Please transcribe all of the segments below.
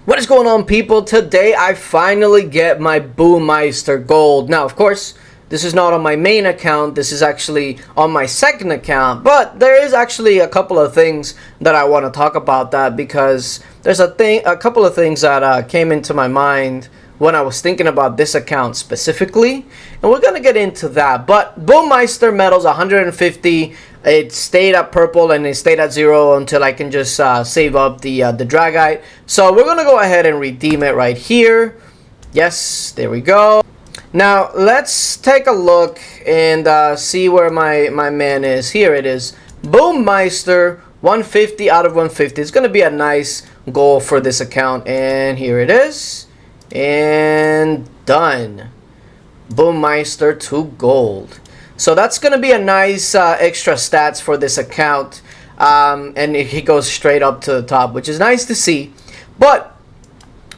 What is going on, people? Today I finally get my Boommeister gold. Now, of course, this is not on my main account. This is actually on my second account. But there is actually a couple of things that I want to talk about that, because there's a couple of things that came into my mind when I was thinking about this account specifically, and we're gonna get into that. But Boommeister medals 150. It stayed at purple and it stayed at 0 until I can just save up the dragite. So we're gonna go ahead and redeem it right here. Yes, there we go. Now let's take a look and see where my man is. Here it is, Boommeister 150 out of 150. It's gonna be a nice goal for this account, and here it is, and done. Boommeister 2 gold. So that's going to be a nice extra stats for this account, and he goes straight up to the top, which is nice to see. But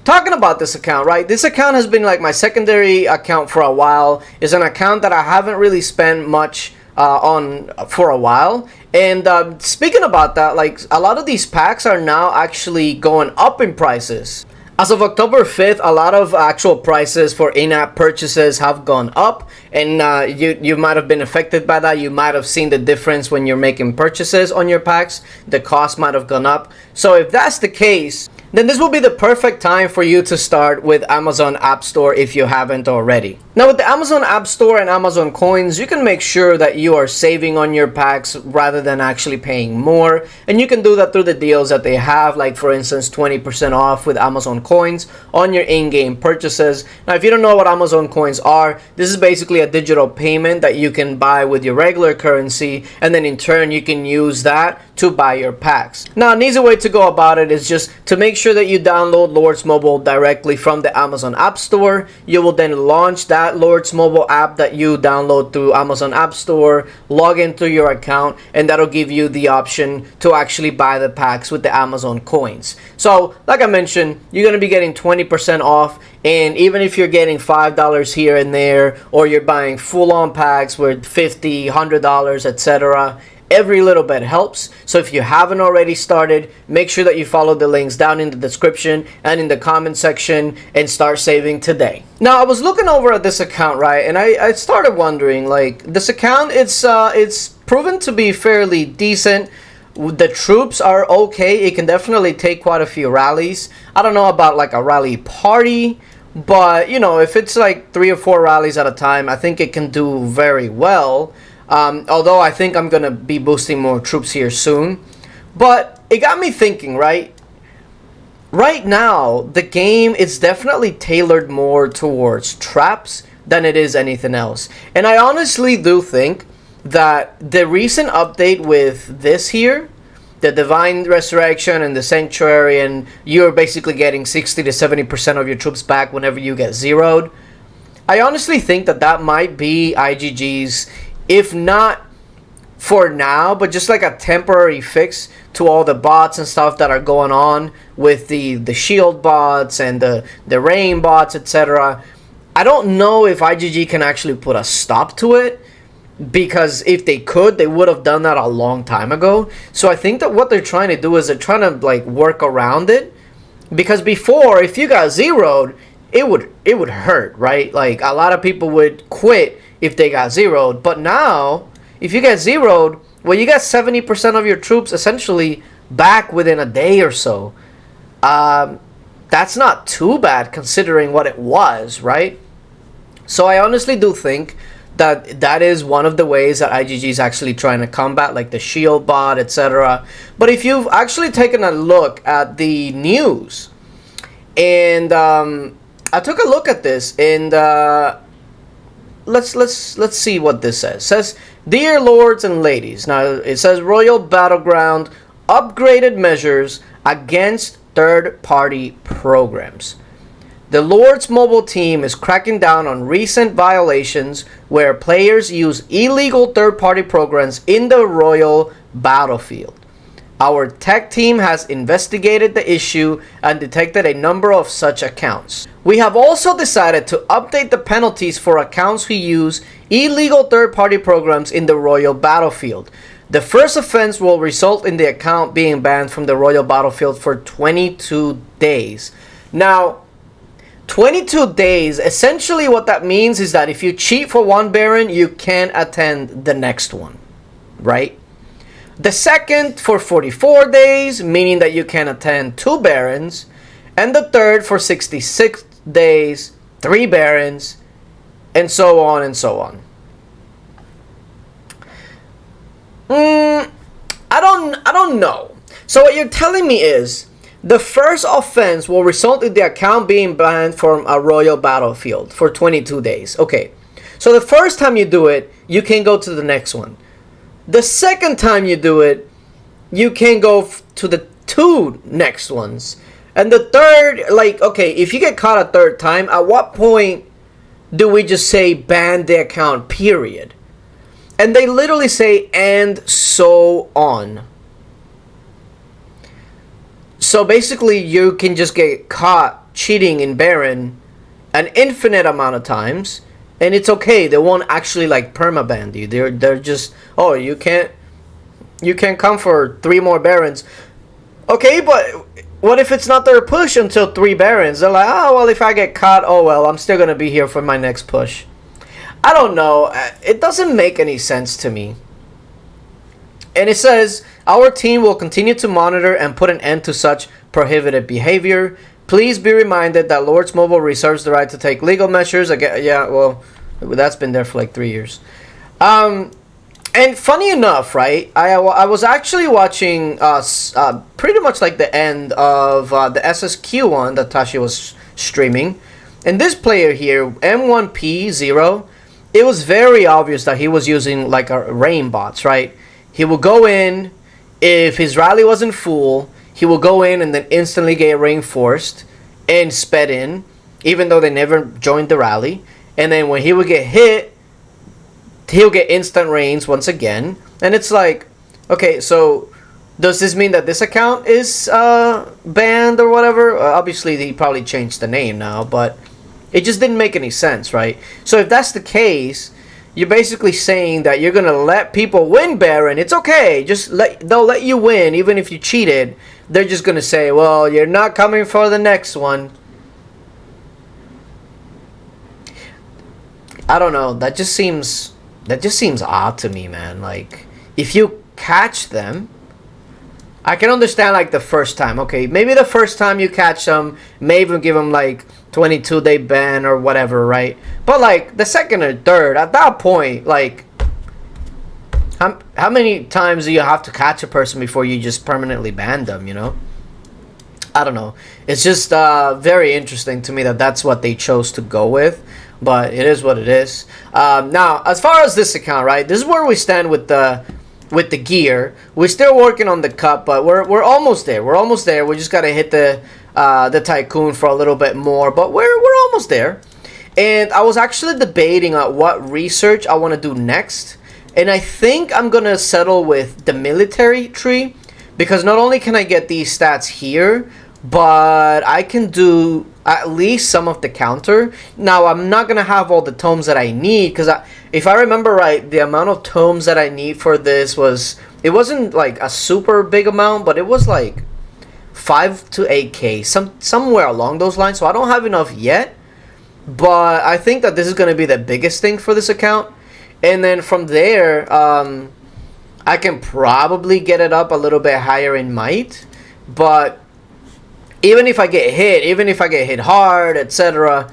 talking about this account, right? This account has been like my secondary account for a while. It's an account that I haven't really spent much on for a while. And speaking about that, like, a lot of these packs are now actually going up in prices. As of October 5th, a lot of actual prices for in-app purchases have gone up, and you might have been affected by that. You might have seen the difference when you're making purchases on your packs. The cost might have gone up. So if that's the case, then this will be the perfect time for you to start with Amazon Appstore if you haven't already. Now, with the Amazon Appstore and Amazon Coins, you can make sure that you are saving on your packs rather than actually paying more. And you can do that through the deals that they have, like for instance 20% off with Amazon Coins on your in-game purchases. Now, if you don't know what Amazon Coins are, this is basically a digital payment that you can buy with your regular currency, and then in turn you can use that to buy your packs. Now, an easy way to go about it is just to make sure that you download Lords Mobile directly from the Amazon App Store. You will then launch that Lords Mobile app that you download through Amazon App Store, log in through your account, and that'll give you the option to actually buy the packs with the Amazon Coins. So like I mentioned, you're going to be getting 20% off, and even if you're getting $5 here and there, or you're buying full-on packs with $50, $100, etc., every little bit helps. So if you haven't already started, make sure that you follow the links down in the description and in the comment section and start saving today. Now, I was looking over at this account, right, and I started wondering, like, this account, it's proven to be fairly decent. The troops are okay. It can definitely take quite a few rallies. I don't know about like a rally party, but you know, if it's like 3 or 4 rallies at a time, I think it can do very well. Although I think I'm gonna be boosting more troops here soon. But it got me thinking, right? Right now, the game is definitely tailored more towards traps than it is anything else. And I honestly do think that the recent update with this here, the Divine Resurrection and the Sanctuary, and you're basically getting 60 to 70% of your troops back whenever you get zeroed. I honestly think that that might be IGG's, if not for now, but just like a temporary fix to all the bots and stuff that are going on with the shield bots and the rain bots, etc. I don't know if IGG can actually put a stop to it, because if they could, they would have done that a long time ago. So I think that what they're trying to do is they're trying to like work around it, because before, if you got zeroed, it would hurt, right? Like, a lot of people would quit if they got zeroed. But now, if you get zeroed, well, you got 70% of your troops essentially back within a day or so. That's not too bad considering what it was, right? So I honestly do think that that is one of the ways that IGG is actually trying to combat, like the shield bot, etc. But if you've actually taken a look at the news, and I took a look at this, and let's see what this says. It says, "Dear lords and ladies," now it says Royal Battleground upgraded measures against third-party programs. The Lords Mobile team is cracking down on recent violations where players use illegal third-party programs in the Royal Battlefield. Our tech team has investigated the issue and detected a number of such accounts. We have also decided to update the penalties for accounts who use illegal third-party programs in the Royal Battlefield. The first offense will result in the account being banned from the Royal Battlefield for 22 days. Now, 22 days, essentially what that means is that if you cheat for one Baron, you can attend the next one, right? The second for 44 days, meaning that you can attend 2 Barons. And the third for 66 days, 3 Barons, and so on and so on. I don't know. So what you're telling me is the first offense will result in the account being banned from a royal battlefield for 22 days. Okay. So the first time you do it, you can go to the next one. The second time you do it, you can go to the 2 next ones. And the third, like, okay, if you get caught a third time, at what point do we just say ban the account, period? And they literally say, and so on. So basically, you can just get caught cheating in Baron an infinite amount of times, and it's okay. They won't actually, like, permaban you. They're just, oh, you can't come for 3 more Barons. Okay, but what if it's not their push until 3 Barons? They're like, oh, well, if I get caught, oh, well, I'm still going to be here for my next push. I don't know. It doesn't make any sense to me. And it says, our team will continue to monitor and put an end to such prohibited behavior. Please be reminded that Lords Mobile reserves the right to take legal measures. Again, yeah, well, that's been there for like 3 years. And funny enough, right, I was actually watching pretty much like the end of the SSQ one that Tashi was streaming. And this player here, M1P0, it was very obvious that he was using like a rain bots, right? He will go in, if his rally wasn't full, he will go in and then instantly get reinforced and sped in, even though they never joined the rally. And then when he would get hit, he'll get instant rains once again. And it's like, okay, so does this mean that this account is banned or whatever? Obviously, he probably changed the name now, but it just didn't make any sense, right? So if that's the case, you're basically saying that you're going to let people win Baron. It's okay. They'll let you win even if you cheated. They're just going to say, well, you're not coming for the next one. I don't know. That just seems odd to me, man. Like, if you catch them, I can understand like the first time. Okay, maybe the first time you catch them, may even give them like 22-day ban or whatever, right? But like the second or third, at that point, like, how many times do you have to catch a person before you just permanently ban them, you know? I don't know. It's just very interesting to me that that's what they chose to go with. But it is what it is. Now, as far as this account, right? This is where we stand with the gear. We're still working on the cup, but we're almost there. We're almost there. We just gotta hit the tycoon for a little bit more, but we're almost there. And I was actually debating on what research I want to do next, and I think I'm gonna settle with the military tree, because not only can I get these stats here, but I can do at least some of the counter. Now, I'm not going to have all the tomes that I need, because if I remember right, the amount of tomes that I need for this it wasn't like a super big amount, but it was like 5 to 8k, somewhere along those lines. So I don't have enough yet, but I think that this is going to be the biggest thing for this account. And then from there, I can probably get it up a little bit higher in might, but even if I get hit hard, etc.,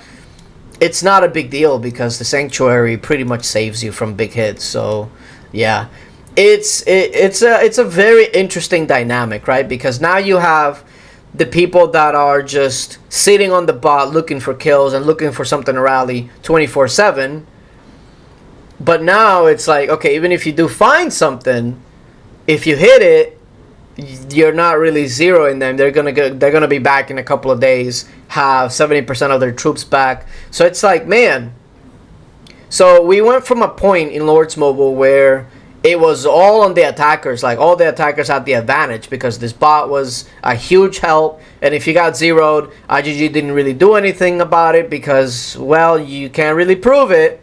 it's not a big deal because the Sanctuary pretty much saves you from big hits. So, yeah, it's a very interesting dynamic, right? Because now you have the people that are just sitting on the bot looking for kills and looking for something to rally 24/7. But now it's like, okay, even if you do find something, if you hit it, you're not really zeroing them. They're gonna be back in a couple of days, have 70% of their troops back. So it's like, man. So we went from a point in Lords Mobile where it was all on the attackers. Like, all the attackers had the advantage because this bot was a huge help. And if you got zeroed, IGG didn't really do anything about it because, well, you can't really prove it.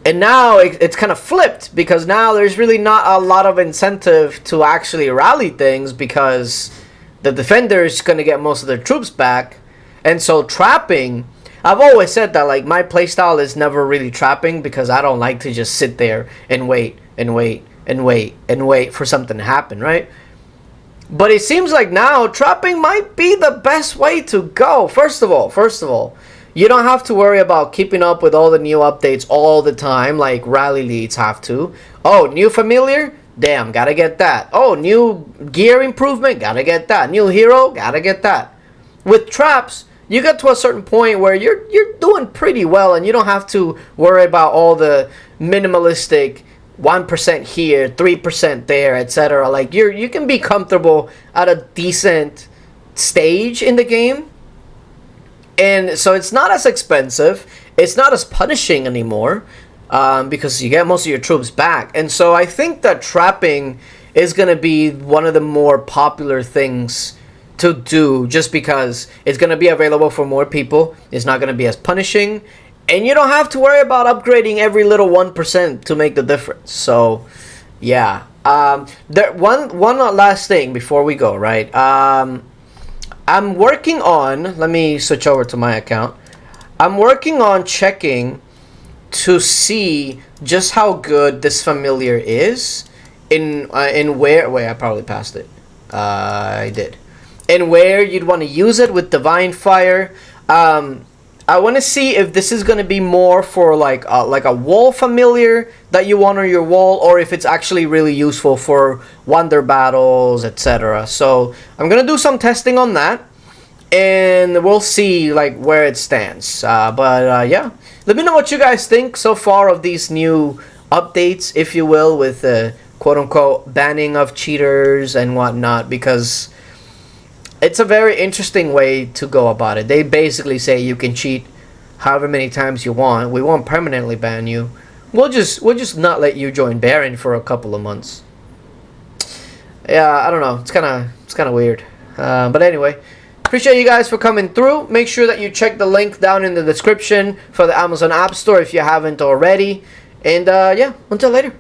And now it's kind of flipped, because now there's really not a lot of incentive to actually rally things, because the defender is going to get most of their troops back. And so trapping, I've always said that like my playstyle is never really trapping because I don't like to just sit there and wait and wait and wait and wait for something to happen, right? But it seems like now trapping might be the best way to go. First of all, you don't have to worry about keeping up with all the new updates all the time like rally leads have to. Oh, new familiar? Damn, gotta get that. Oh, new gear improvement? Gotta get that. New hero? Gotta get that. With traps, you get to a certain point where you're doing pretty well and you don't have to worry about all the minimalistic 1% here, 3% there, etc. Like you can be comfortable at a decent stage in the game. And so it's not as expensive. It's not as punishing anymore because you get most of your troops back. And so I think that trapping is going to be one of the more popular things to do just because it's going to be available for more people. It's not going to be as punishing. And you don't have to worry about upgrading every little 1% to make the difference. So, yeah. One last thing before we go, right? I'm working on... Let me switch over to my account. I'm working on checking to see just how good this familiar is in where... Wait, I probably passed it. I did. And where you'd want to use it with Divine Fire. I want to see if this is going to be more for like a wall familiar that you want on your wall, or if it's actually really useful for wonder battles, etc. So I'm going to do some testing on that, and we'll see like where it stands. Yeah, let me know what you guys think so far of these new updates, if you will, with the quote-unquote banning of cheaters and whatnot, because it's a very interesting way to go about it. They basically say you can cheat however many times you want. We won't permanently ban you. We'll just not let you join Baron for a couple of months. Yeah, I don't know. It's kind of weird. But anyway, appreciate you guys for coming through. Make sure that you check the link down in the description for the Amazon App Store if you haven't already. And yeah, until later.